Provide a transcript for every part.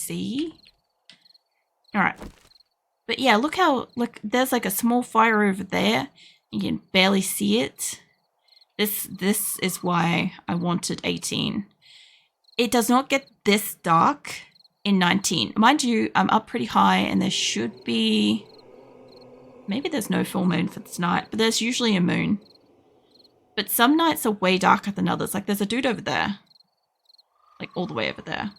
see. All right. But yeah, look, there's like a small fire over there. You can barely see it. This is why I wanted 18. It does not get this dark in 19. Mind you, I'm up pretty high and there should be... Maybe there's no full moon for this night, but there's usually a moon. But some nights are way darker than others. Like there's a dude over there. Like all the way over there.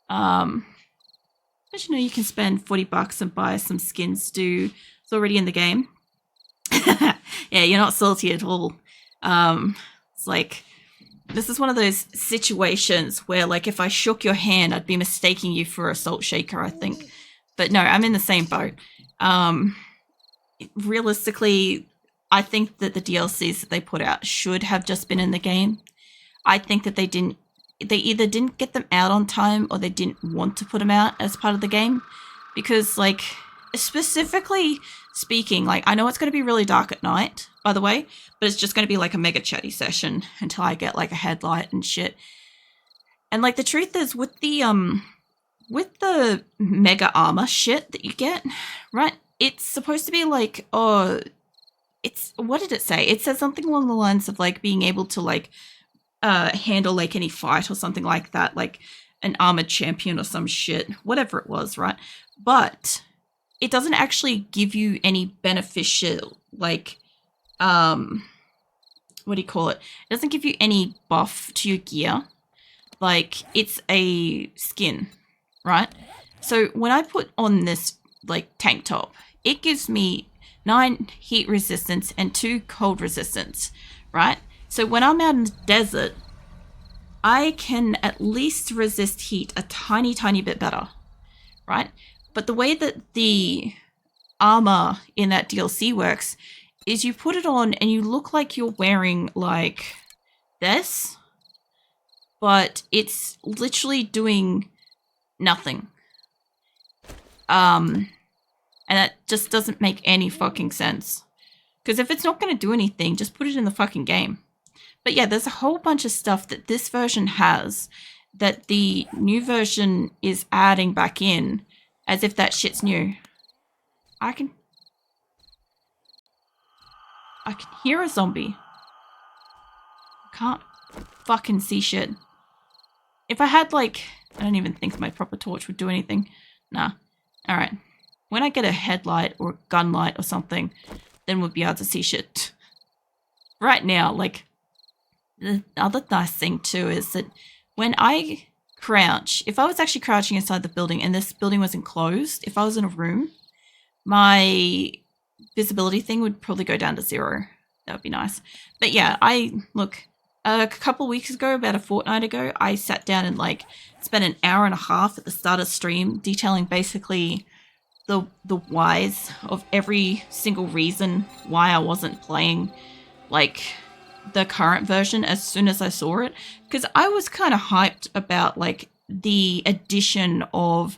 But you know, you can spend $40 and buy some skins to... It's already in the game. Yeah, you're not salty at all. It's like, this is one of those situations where, like, if I shook your hand, I'd be mistaking you for a salt shaker, I think. But no, I'm in the same boat. Realistically, I think that the DLCs that they put out should have just been in the game. I think that they either didn't get them out on time or they didn't want to put them out as part of the game. Because, like, specifically speaking, like, I know it's going to be really dark at night, by the way, but it's just going to be like a mega chatty session until I get like a headlight and shit. And like the truth is with the mega armor shit that you get, right? It's supposed to be like, oh, it's, what did it say? It says something along the lines of like being able to like handle like any fight or something like that, like an armored champion or some shit, whatever it was, right? But it doesn't actually give you any beneficial, like, what do you call it? It doesn't give you any buff to your gear. Like, it's a skin, right? So when I put on this, like, tank top, it gives me 9 heat resistance and 2 cold resistance, right? So when I'm out in the desert, I can at least resist heat a tiny, tiny bit better, right? But the way that the armor in that DLC works is you put it on and you look like you're wearing like this, but it's literally doing nothing. And that just doesn't make any fucking sense. Because if it's not going to do anything, just put it in the fucking game. But yeah, there's a whole bunch of stuff that this version has that the new version is adding back in as if that shit's new. I can hear a zombie. Can't fucking see shit. If I had like, I don't even think my proper torch would do anything. Nah. Alright. When I get a headlight or a gun light or something, then we'll be able to see shit. Right now, like, the other nice thing too is that when I crouch, if I was actually crouching inside the building and this building was enclosed, if I was in a room, my visibility thing would probably go down to 0. That would be nice. But yeah, look, a couple weeks ago, about a fortnight ago, I sat down and like spent an hour and a half at the start of stream detailing basically the whys of every single reason why I wasn't playing like the current version as soon as I saw it, because I was kind of hyped about like the addition of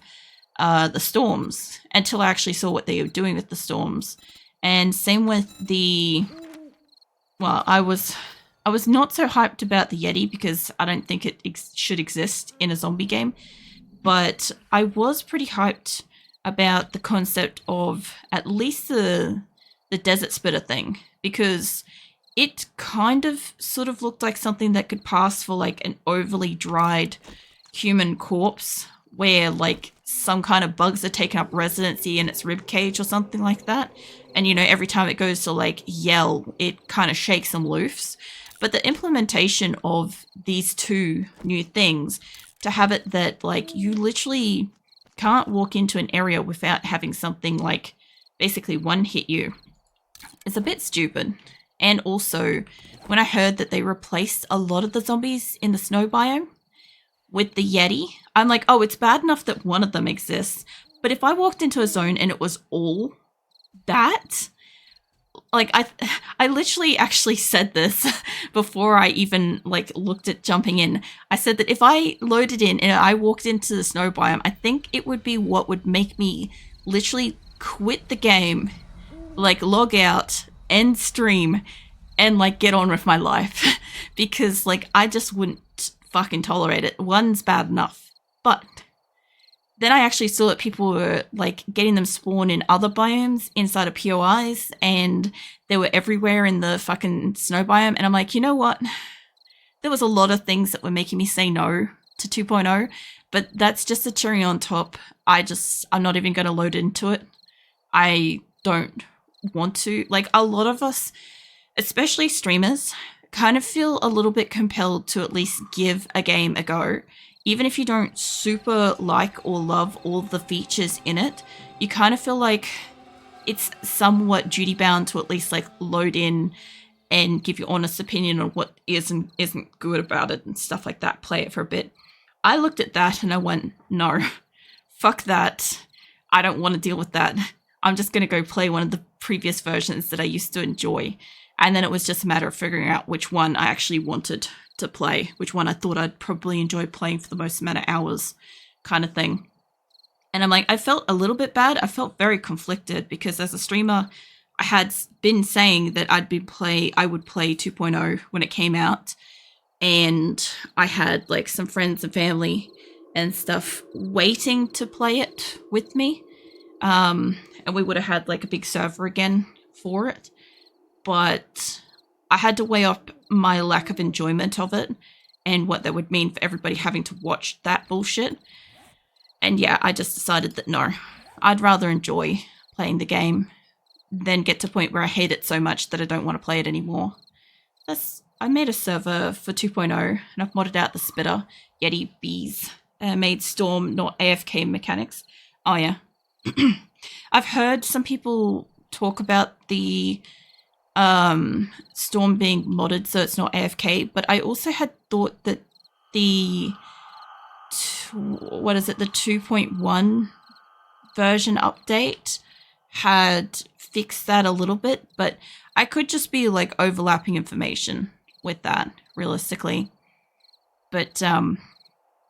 the storms until I actually saw what they were doing with the storms. And same with the, well, I was not so hyped about the Yeti because I don't think it should exist in a zombie game, but I was pretty hyped about the concept of at least the desert spitter thing, because it kind of sort of looked like something that could pass for like an overly dried human corpse where like some kind of bugs are taking up residency in its rib cage or something like that. And you know, every time it goes to like yell, it kind of shakes them loose. But the implementation of these two new things, to have it that like you literally can't walk into an area without having something like basically one hit you, is a bit stupid. And also, when I heard that they replaced a lot of the zombies in the snow biome with the Yeti, I'm like, oh, it's bad enough that one of them exists. But if I walked into a zone and it was all that, like I literally actually said this before I even like looked at jumping in. I said that if I loaded in and I walked into the snow biome, I think it would be what would make me literally quit the game, like log out, end stream, and like get on with my life because like I just wouldn't fucking tolerate it. One's bad enough. But then I actually saw that people were like getting them spawn in other biomes inside of POIs, and they were everywhere in the fucking snow biome. And I'm like, you know what? There was a lot of things that were making me say no to 2.0, but that's just a cherry on top. I'm not even going to load into it. I don't want to. Like, a lot of us, especially streamers, kind of feel a little bit compelled to at least give a game a go. Even if you don't super like or love all the features in it, you kind of feel like it's somewhat duty bound to at least like load in and give your honest opinion on what is and isn't good about it and stuff like that. Play it for a bit. I looked at that and I went, no, fuck that. I don't want to deal with that. I'm just going to go play one of the previous versions that I used to enjoy. And then it was just a matter of figuring out which one I actually wanted to play, which one I thought I'd probably enjoy playing for the most amount of hours, kind of thing. And I'm like, I felt a little bit bad. I felt very conflicted because as a streamer, I had been saying that I would play 2.0 when it came out. And I had like some friends and family and stuff waiting to play it with me. And we would have had like a big server again for it. But I had to weigh up my lack of enjoyment of it and what that would mean for everybody having to watch that bullshit. And yeah, I just decided that no, I'd rather enjoy playing the game than get to a point where I hate it so much that I don't want to play it anymore. I made a server for 2.0 and I've modded out the spitter, Yeti bees, made Storm not AFK mechanics. Oh yeah. I've heard some people talk about the Storm being modded so it's not AFK, but I also had thought that the 2.1 version update had fixed that a little bit, but I could just be like overlapping information with that realistically. But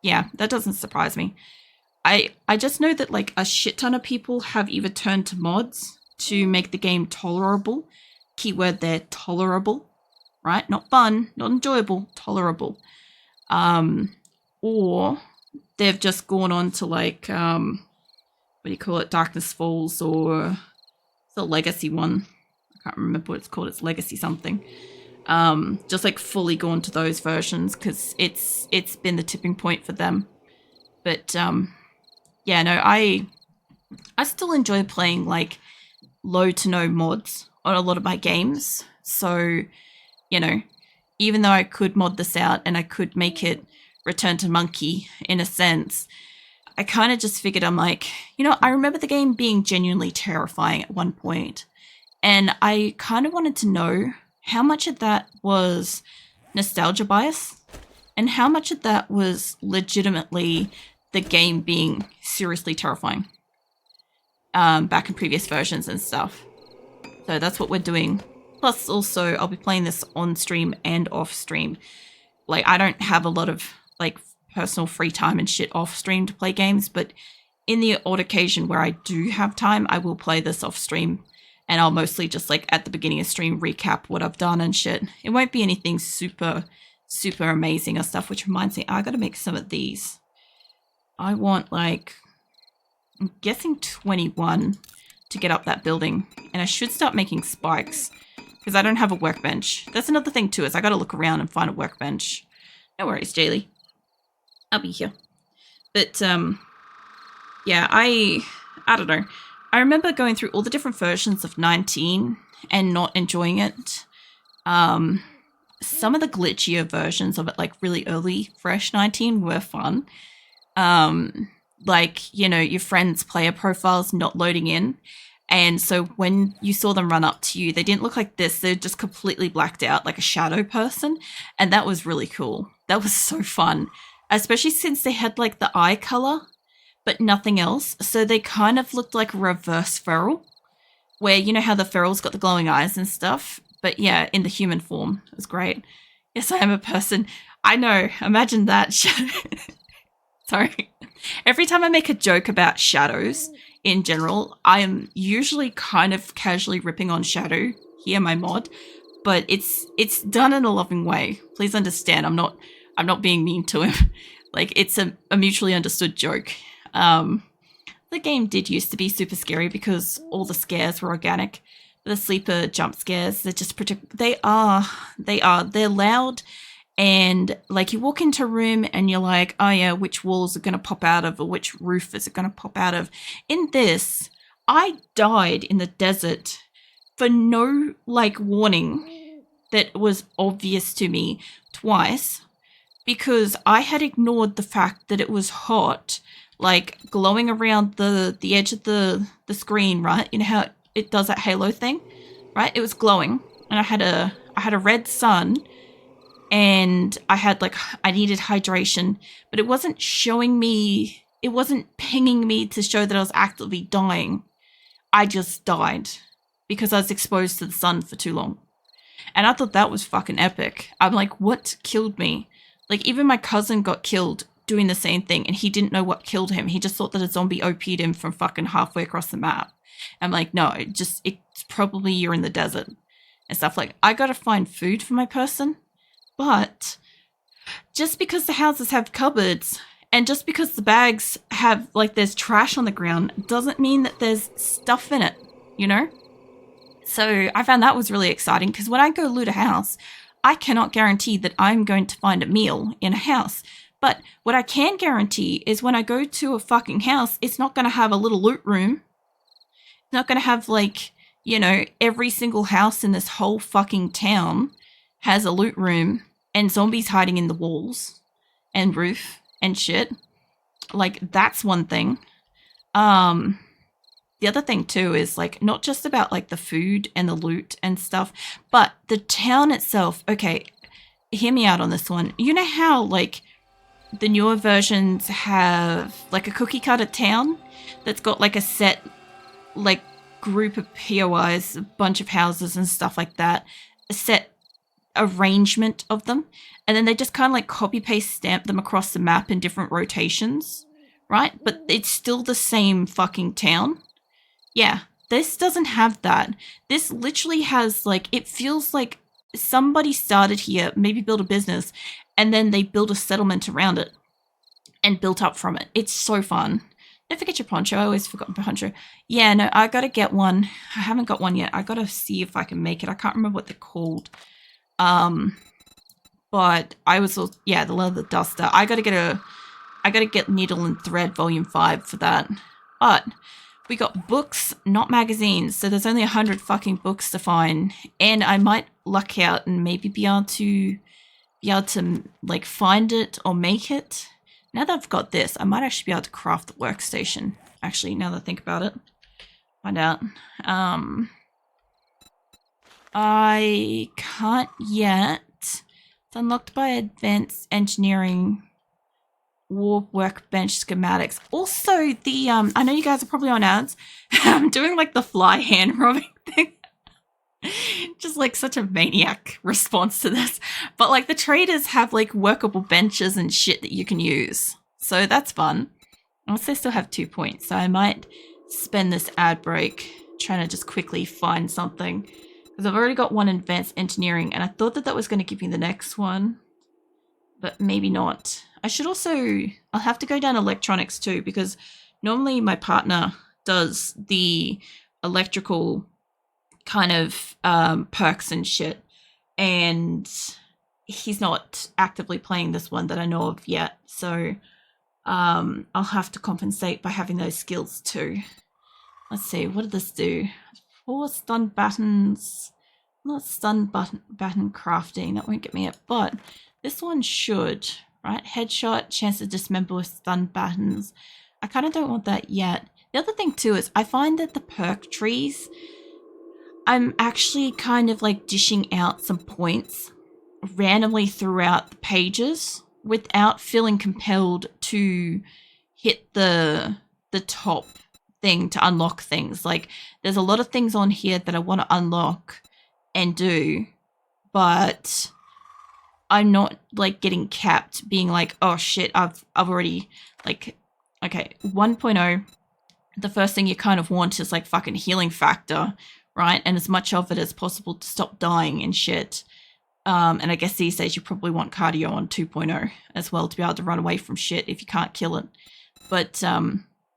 yeah, that doesn't surprise me. I just know that like a shit ton of people have either turned to mods to make the game tolerable. Keyword there, tolerable, right? Not fun, not enjoyable, tolerable. Or they've just gone on to like, what do you call it? Darkness Falls or the Legacy one. I can't remember what it's called. It's Legacy something. Just like fully gone to those versions because it's been the tipping point for them. But yeah, no, I still enjoy playing like low to no mods on a lot of my games. So, you know, even though I could mod this out and I could make it return to monkey in a sense, I kind of just figured I'm like, you know, I remember the game being genuinely terrifying at one point, and I kind of wanted to know how much of that was nostalgia bias and how much of that was legitimately the game being seriously terrifying back in previous versions and stuff. So that's what we're doing. Plus also I'll be playing this on stream and off stream. Like I don't have a lot of like personal free time and shit off stream to play games, but in the odd occasion where I do have time, I will play this off stream, and I'll mostly just like at the beginning of stream recap what I've done and shit. It won't be anything super amazing or stuff, which reminds me, I gotta make some of these. I want like, I'm guessing 21 to get up that building, and I should start making spikes because I don't have a workbench. That's another thing too, is I gotta look around and find a workbench. No worries, Jaylee. I'll be here. But yeah, I don't know. I remember going through all the different versions of 19 and not enjoying it. Some of the glitchier versions of it, like really early, fresh 19, were fun. Like, you know, your friends' player profiles not loading in. And so when you saw them run up to you, they didn't look like this. They're just completely blacked out, like a shadow person. And that was really cool. That was so fun. Especially since they had like the eye color, but nothing else. So they kind of looked like reverse feral, where you know how the feral's got the glowing eyes and stuff. But yeah, in the human form. It was great. Yes, I am a person. I know. Imagine that. Sorry. Every time I make a joke about shadows in general, I am usually kind of casually ripping on Shadow here, my mod, but it's done in a loving way. Please understand, I'm not being mean to him. Like, it's a mutually understood joke. Um, the game did used to be super scary because all the scares were organic. The sleeper jump scares, they're loud, and like you walk into a room and you're like, oh yeah, which walls are going to pop out of or which roof is it going to pop out of. In this, I died in the desert for no like warning that was obvious to me twice, because I had ignored the fact that it was hot, like glowing around the edge of the screen, right? You know how it does that halo thing, right? It was glowing, and I had a red sun, and I needed hydration, but it wasn't showing me, it wasn't pinging me to show that I was actively dying. I just died because I was exposed to the sun for too long. And I thought that was fucking epic. I'm like, what killed me? Like, even my cousin got killed doing the same thing, and he didn't know what killed him. He just thought that a zombie OP'd him from fucking halfway across the map. I'm like, no, it's probably you're in the desert and stuff. Like, I gotta find food for my person, but just because the houses have cupboards and just because the bags have, like, there's trash on the ground doesn't mean that there's stuff in it, you know? So I found that was really exciting, because when I go loot a house, I cannot guarantee that I'm going to find a meal in a house. But what I can guarantee is when I go to a fucking house, it's not going to have a little loot room. It's not going to have, like, you know, every single house in this whole fucking town has a loot room and zombies hiding in the walls and roof and shit. Like, that's one thing. The other thing too is, like, not just about like the food and the loot and stuff, but the town itself. Okay, hear me out on this one. You know how like the newer versions have like a cookie cutter town that's got like a set like group of POIs, a bunch of houses and stuff like that, a set arrangement of them, and then they just kind of like copy paste stamp them across the map in different rotations, right? But it's still the same fucking town. Yeah, this doesn't have that. This literally has, like, it feels like somebody started here, maybe built a business, and then they built a settlement around it and built up from it. It's so fun. Don't forget your poncho. I always forgot my poncho. Yeah, no, I gotta get one. I haven't got one yet. I gotta see if I can make it. I can't remember what they're called. But I was, yeah, the leather duster. I gotta get Needle and Thread Volume 5 for that. But we got books, not magazines, so there's only 100 fucking books to find, and I might luck out and maybe be able to like find it or make it. Now that I've got this, I might actually be able to craft the workstation. Actually, now that I think about it, find out. I can't yet. It's unlocked by advanced engineering. War workbench schematics. Also, the I know you guys are probably on ads. I'm doing like the fly hand robbing thing. Just like such a maniac response to this. But like the traders have like workable benches and shit that you can use. So that's fun. I also still have 2 points, so I might spend this ad break trying to just quickly find something. Because I've already got one in advanced engineering, and I thought that was going to give me the next one. But maybe not. I should also, I'll have to go down electronics too, because normally my partner does the electrical kind of perks and shit, and he's not actively playing this one that I know of yet, so I'll have to compensate by having those skills too. Let's see, what did this do? 4 stun battens, not stun batten crafting, that won't get me it, but this one should, right? Headshot, chance to dismember with stun battens. I kind of don't want that yet. The other thing too is I find that the perk trees, I'm actually kind of like dishing out some points randomly throughout the pages without feeling compelled to hit the top thing to unlock things. Like, there's a lot of things on here that I want to unlock and do, but I'm not like getting capped being like, oh shit, I've already, like, okay, 1.0, the first thing you kind of want is like fucking healing factor, right? And as much of it as possible to stop dying and shit. And I guess these days you probably want cardio on 2.0 as well to be able to run away from shit if you can't kill it. But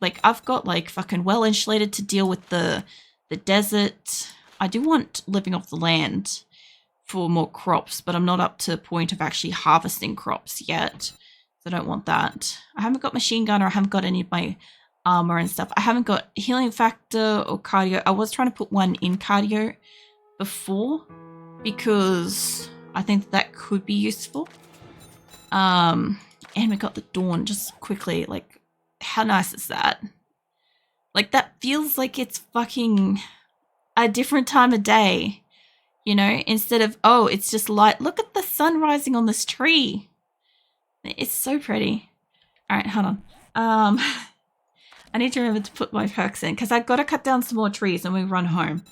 like I've got like fucking well insulated to deal with the desert. I do want living off the land for more crops, but I'm not up to the point of actually harvesting crops yet. So I don't want that. I haven't got machine gun, or I haven't got any of my armor and stuff. I haven't got healing factor or cardio. I was trying to put one in cardio before because I think that could be useful. And we got the dawn just quickly. Like, how nice is that? Like, that feels like it's fucking a different time of day, you know, instead of, oh, it's just light. Look at the sun rising on this tree. It's so pretty. All right, hold on. I need to remember to put my perks in because I've got to cut down some more trees and we run home.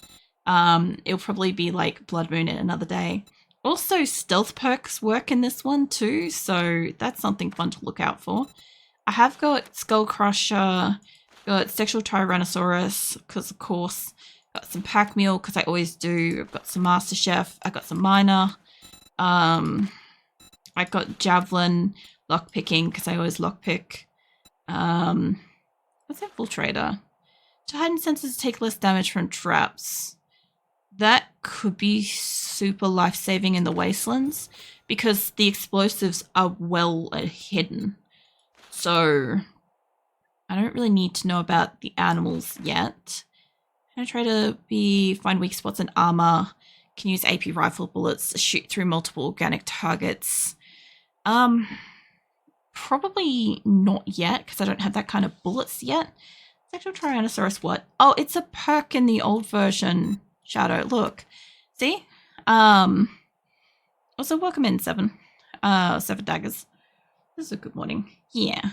It'll probably be like Blood Moon in another day. Also, stealth perks work in this one too, so that's something fun to look out for. I have got Skull Crusher, got Sexual Tyrannosaurus, because of course, got some Pack Mule, because I always do. I've got some Master Chef, I got some Miner. I got Javelin, Lockpicking, because I always lockpick. What's Infiltrator? To heighten sensors take less damage from traps. That could be super life-saving in the wastelands because the explosives are well hidden. So I don't really need to know about the animals yet. I'm going to try to find weak spots in armor. Can use AP rifle bullets, shoot through multiple organic targets. Probably not yet because I don't have that kind of bullets yet. Sexual Tyrannosaurus what? Oh, it's a perk in the old version. Shadow, look. See? Also, welcome in, Seven. Seven Daggers. This is a good morning. Yeah.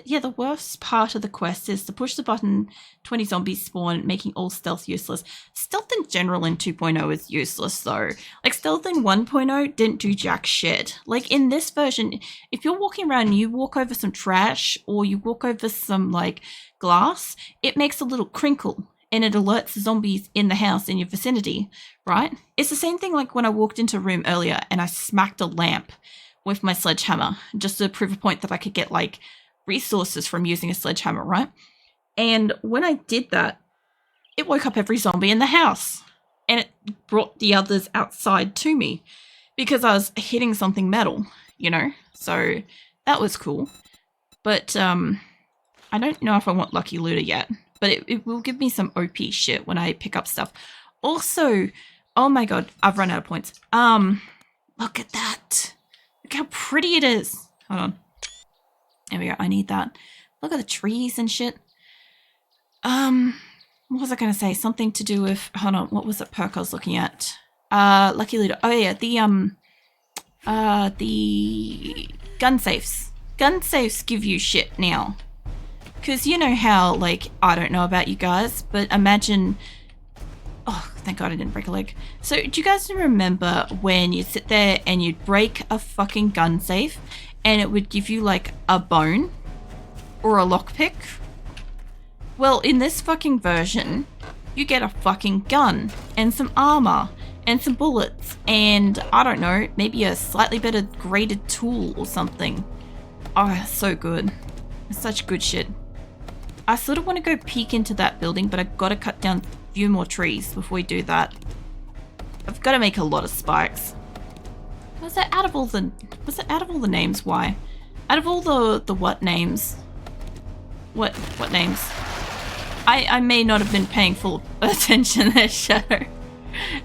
Yeah, the worst part of the quest is to push the button, 20 zombies spawn, making all stealth useless. Stealth in general in 2.0 is useless, though. Like, stealth in 1.0 didn't do jack shit. Like, in this version, if you're walking around and you walk over some trash, or you walk over some, like, glass, it makes a little crinkle, and it alerts the zombies in the house in your vicinity, right? It's the same thing like when I walked into a room earlier and I smacked a lamp with my sledgehammer, just to prove a point that I could get, like, resources from using a sledgehammer, right? And when I did that, it woke up every zombie in the house and it brought the others outside to me because I was hitting something metal, you know? So that was cool. But I don't know if I want Lucky Looter yet, but it will give me some OP shit when I pick up stuff. Also, oh my god, I've run out of points. Look at that. Look how pretty it is. Hold on. There we go. I need that. Look at the trees and shit. What was I going to say? Something to do with... Hold on. What was that perk I was looking at? Lucky Looter. Oh, yeah. The gun safes. Gun safes give you shit now. Because you know how, like, I don't know about you guys, but imagine... Oh, thank God I didn't break a leg. So, do you guys remember when you'd sit there and you'd break a fucking gun safe and it would give you, like, a bone or a lockpick? Well, in this fucking version, you get a fucking gun and some armor and some bullets and, I don't know, maybe a slightly better graded tool or something. Oh, so good. It's such good shit. I sort of want to go peek into that building, but I've got to cut down a few more trees before we do that. I've got to make a lot of spikes. Was it out of all the names? Why? Out of all the what names? What names? I may not have been paying full attention there, Shadow.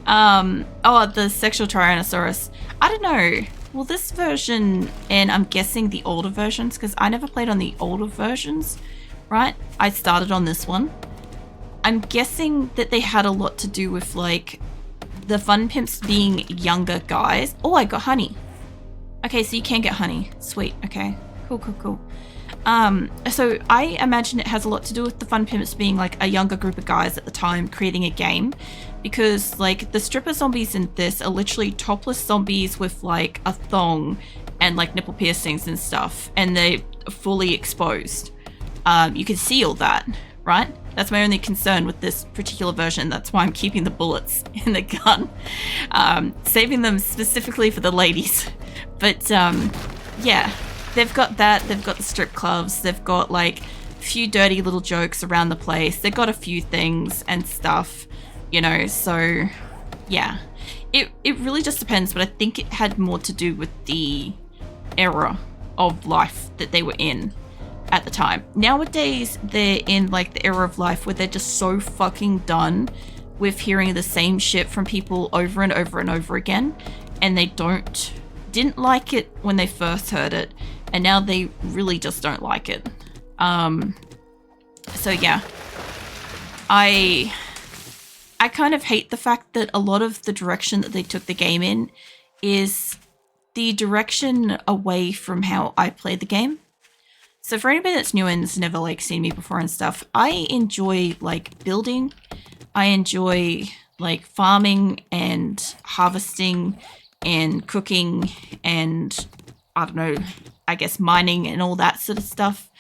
Oh, the Sexual Tyrannosaurus. I don't know. Well, this version, and I'm guessing the older versions, because I never played on the older versions, right? I started on this one. I'm guessing that they had a lot to do with, like, the fun pimps being younger guys. Oh, I got honey. Okay, so you can get honey. Sweet. Okay. Cool. So I imagine it has a lot to do with the fun pimps being, like, a younger group of guys at the time creating a game. Because, like, the stripper zombies in this are literally topless zombies with, like, a thong and, like, nipple piercings and stuff. And they're fully exposed. You can see all that, right? That's my only concern with this particular version. That's why I'm keeping the bullets in the gun. Saving them specifically for the ladies. But, yeah. they've got that. They've got the strip clubs. They've got like a few dirty little jokes around the place. They've got a few things and stuff, you know. So yeah, it really just depends. But I think it had more to do with the era of life that they were in at the time. Nowadays, they're in like the era of life where they're just so fucking done with hearing the same shit from people over and over and over again, and they didn't like it when they first heard it, and now they really just don't like it. So yeah, I kind of hate the fact that a lot of the direction that they took the game in is the direction away from how I played the game. So for anybody that's new and has never like seen me before and stuff, I enjoy like building. I enjoy like farming and harvesting and cooking and I don't know, I guess mining and all that sort of stuff,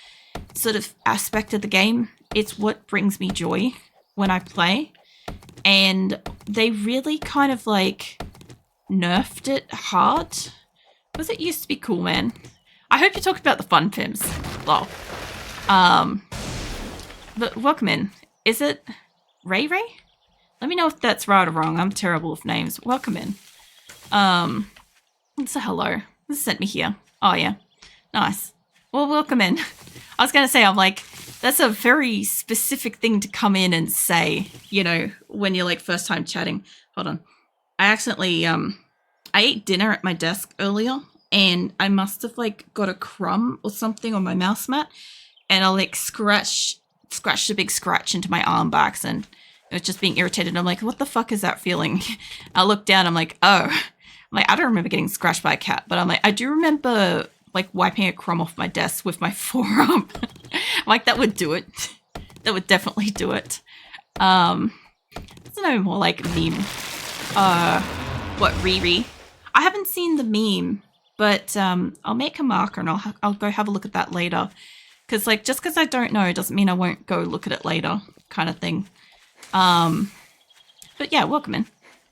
sort of aspect of the game. It's what brings me joy when I play. And they really kind of like nerfed it hard. Because it used to be cool, man. I hope you talk about the fun pims. Lol. But welcome in. Is it Ray Ray? Let me know if that's right or wrong. I'm terrible with names. Welcome in. It's a hello. This sent me here. Oh yeah. Nice. Well, welcome in. I was gonna say, I'm like, that's a very specific thing to come in and say, you know, when you're like first time chatting. Hold on. I accidentally, I ate dinner at my desk earlier and I must have like got a crumb or something on my mouse mat and I like scratched a big scratch into my arm by accident. It was just being irritated. I'm like, what the fuck is that feeling? I look down, I'm like, oh. I'm like, I don't remember getting scratched by a cat, but I'm like, I do remember like wiping a crumb off my desk with my forearm. I'm like, that would do it. That would definitely do it. It's no more like meme. What, Riri? I haven't seen the meme, but I'll make a marker and I'll go have a look at that later. Because like, just because I don't know doesn't mean I won't go look at it later, kind of thing. But yeah, welcome in.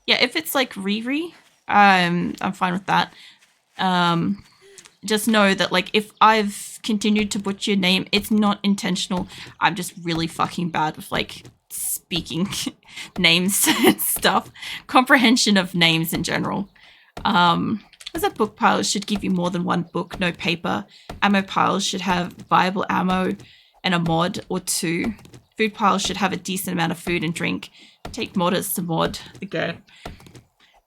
Yeah, if it's like Riri, I'm fine with that. Just know that like if I've continued to butcher your name, it's not intentional. I'm just really fucking bad with like speaking names and stuff. Comprehension of names in general. As a book pile should give you more than one book, no paper. Ammo piles should have viable ammo and a mod or two. Food piles should have a decent amount of food and drink. Take modders to mod the game.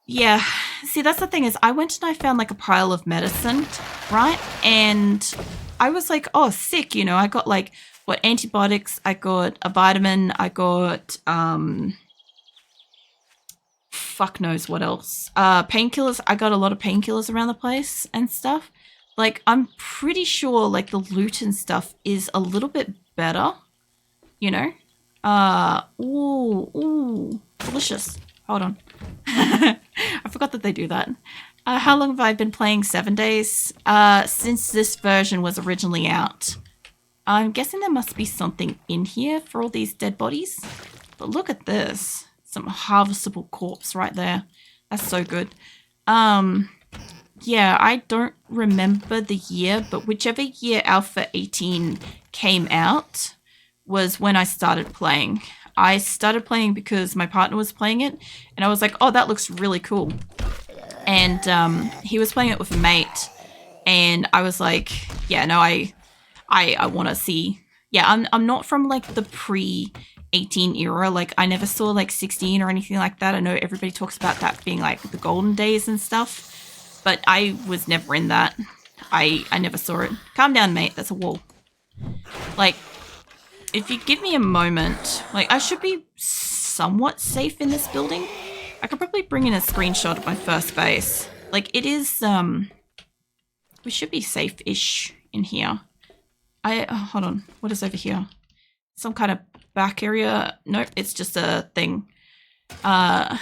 Yeah, see, that's the thing is I went and I found like a pile of medicine, right? And I was like, oh, sick, you know, I got like, what, antibiotics, I got a vitamin, I got, fuck knows what else. Painkillers, I got a lot of painkillers around the place and stuff. Like, I'm pretty sure like the loot and stuff is a little bit better, you know? Ooh, delicious. Hold on. I forgot that they do that. How long have I been playing? 7 days? Since this version was originally out. I'm guessing there must be something in here for all these dead bodies. But look at this. Some harvestable corpse right there. That's so good. Yeah, I don't remember the year, but whichever year Alpha 18 came out was when I started playing. I started playing because my partner was playing it, and I was like, oh, that looks really cool. And he was playing it with a mate, and I was like, yeah, no, I want to see. Yeah, I'm not from like the pre-18 era. Like, I never saw like 16 or anything like that. I know everybody talks about that being like the golden days and stuff, but I was never in that. I never saw it. Calm down, mate. That's a wall. Like, if you give me a moment, like, I should be somewhat safe in this building. I could probably bring in a screenshot of my first base. Like, it is, we should be safe-ish in here. Hold on. What is over here? Some kind of back area? Nope, it's just a thing. Same I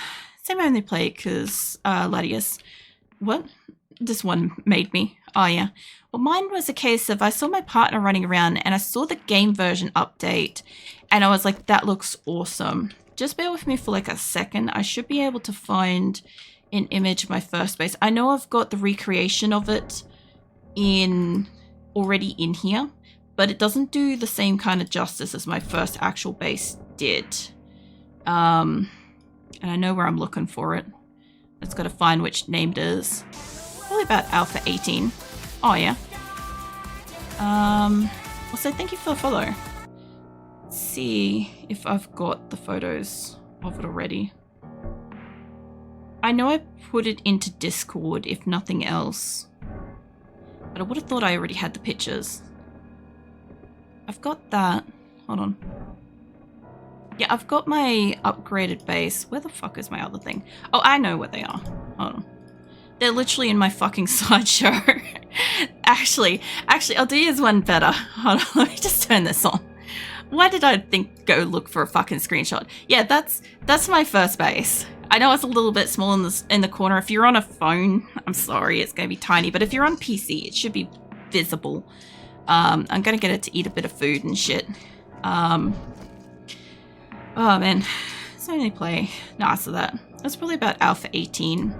only play because, Latius. What? This one made me. Oh, yeah. Well, mine was a case of I saw my partner running around and I saw the game version update and I was like, that looks awesome. Just bear with me for like a second. I should be able to find an image of my first base. I know I've got the recreation of it in already in here, but it doesn't do the same kind of justice as my first actual base did. And I know where I'm looking for it. I just got to find which name it is. Probably about Alpha 18. Oh, yeah. Also, thank you for the follow. Let's see if I've got the photos of it already. I know I put it into Discord, if nothing else. But I would have thought I already had the pictures. I've got that. Hold on. Yeah, I've got my upgraded base. Where the fuck is my other thing? Oh, I know where they are. Hold on. They're literally in my fucking slideshow. Actually, I'll do you one better. Hold on, let me just turn this on. Why did I think go look for a fucking screenshot? Yeah, that's my first base. I know it's a little bit small in the corner. If you're on a phone, I'm sorry, it's going to be tiny. But if you're on PC, it should be visible. I'm going to get it to eat a bit of food and shit. Oh, man. So many play. Nah, so that's probably about Alpha 18.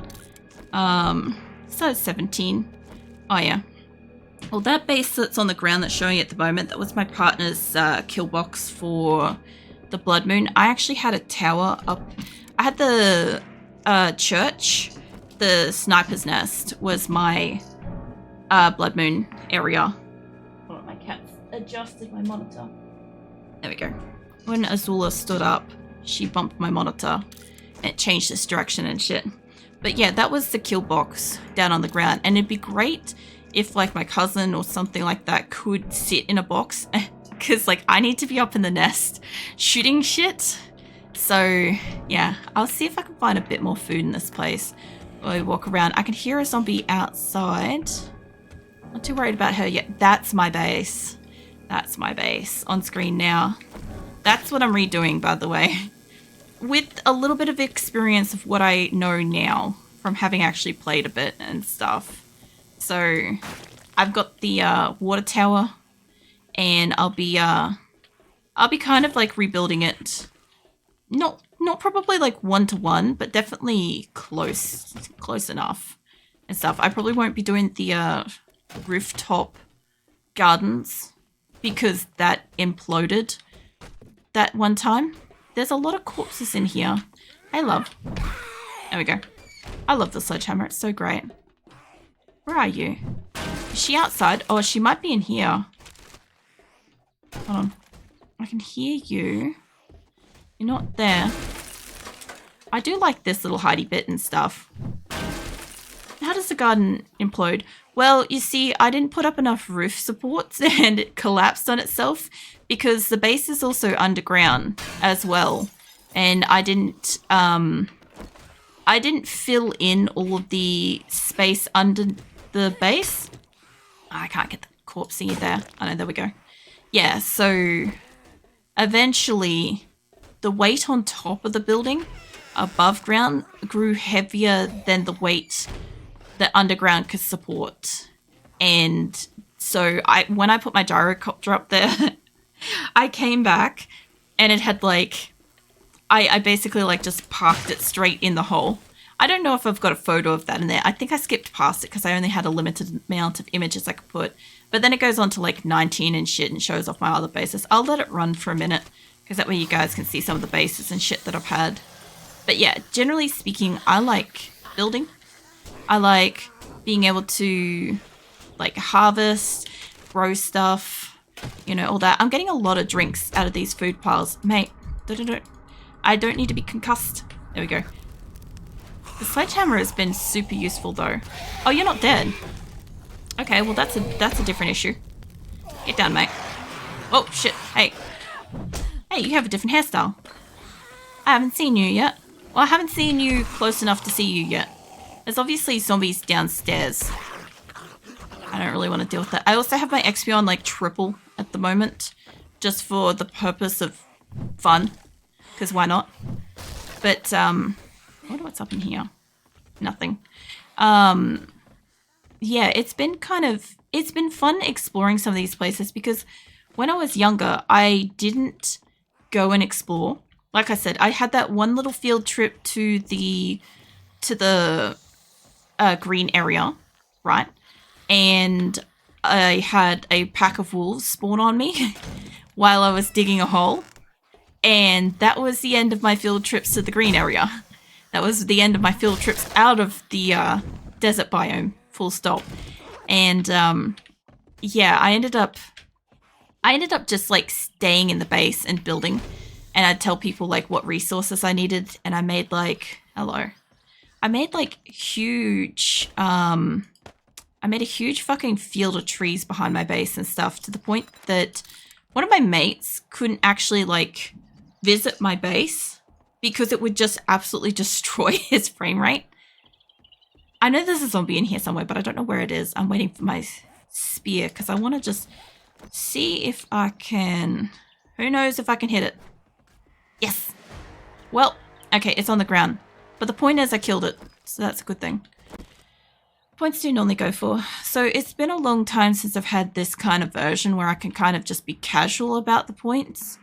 So 17. Oh, yeah. Well, that base that's on the ground that's showing at the moment, that was my partner's kill box for the Blood Moon. I actually had a tower up. I had the church. The sniper's nest was my Blood Moon area. Hold on, my cat's adjusted my monitor. There we go. When Azula stood up, she bumped my monitor. And it changed its direction and shit. But yeah, that was the kill box down on the ground. And it'd be great if like my cousin or something like that could sit in a box. Because like I need to be up in the nest shooting shit. So yeah, I'll see if I can find a bit more food in this place. While we walk around. I can hear a zombie outside. Not too worried about her yet. That's my base. That's my base on screen now. That's what I'm redoing, by the way. With a little bit of experience of what I know now from having actually played a bit and stuff. So I've got the water tower, and I'll be kind of like rebuilding it. Not probably like 1-to-1, but definitely close enough and stuff. I probably won't be doing the rooftop gardens because that imploded that one time. There's a lot of corpses in here. Hey, love. There we go. I love the sledgehammer. It's so great. Where are you? Is she outside? Oh, she might be in here. Hold on. I can hear you. You're not there. I do like this little hidey bit and stuff. How does the garden implode? Well, you see, I didn't put up enough roof supports and it collapsed on itself because the base is also underground as well. And I didn't fill in all of the space under the base. I can't get the corpse thingy there. Oh no, there we go. Yeah, so eventually the weight on top of the building above ground grew heavier than the weight that underground could support. And so when I put my gyrocopter up there, I came back and it had like, I basically like just parked it straight in the hole. I don't know if I've got a photo of that in there. I think I skipped past it because I only had a limited amount of images I could put. But then it goes on to like 19 and shit and shows off my other bases. I'll let it run for a minute because that way you guys can see some of the bases and shit that I've had. But yeah, generally speaking, I like building. I like being able to like harvest, grow stuff, you know, all that. I'm getting a lot of drinks out of these food piles. Mate, I don't need to be concussed. There we go. The sledgehammer has been super useful though. Oh, you're not dead. Okay, well that's a different issue. Get down, mate. Oh shit. Hey. Hey, you have a different hairstyle. I haven't seen you yet. Well, I haven't seen you close enough to see you yet. There's obviously zombies downstairs. I don't really want to deal with that. I also have my XP on like triple at the moment. Just for the purpose of fun. Because why not? But, I wonder what's up in here. Nothing. Yeah, it's been fun exploring some of these places because when I was younger, I didn't go and explore. Like I said, I had that one little field trip to the green area, right? And I had a pack of wolves spawn on me while I was digging a hole. And that was the end of my field trips to the green area. That was the end of my field trips out of the desert biome, full stop. And yeah, I ended up just like staying in the base and building. And I'd tell people like what resources I needed, and I made like I made like huge I made a huge fucking field of trees behind my base and stuff, to the point that one of my mates couldn't actually like visit my base because it would just absolutely destroy his frame rate. I know there's a zombie in here somewhere, but I don't know where it is. I'm waiting for my spear because I want to just see if I can... Who knows if I can hit it? Yes! Well, okay, it's on the ground. But the point is I killed it, so that's a good thing. Points do normally go for. So it's been a long time since I've had this kind of version where I can kind of just be casual about the points.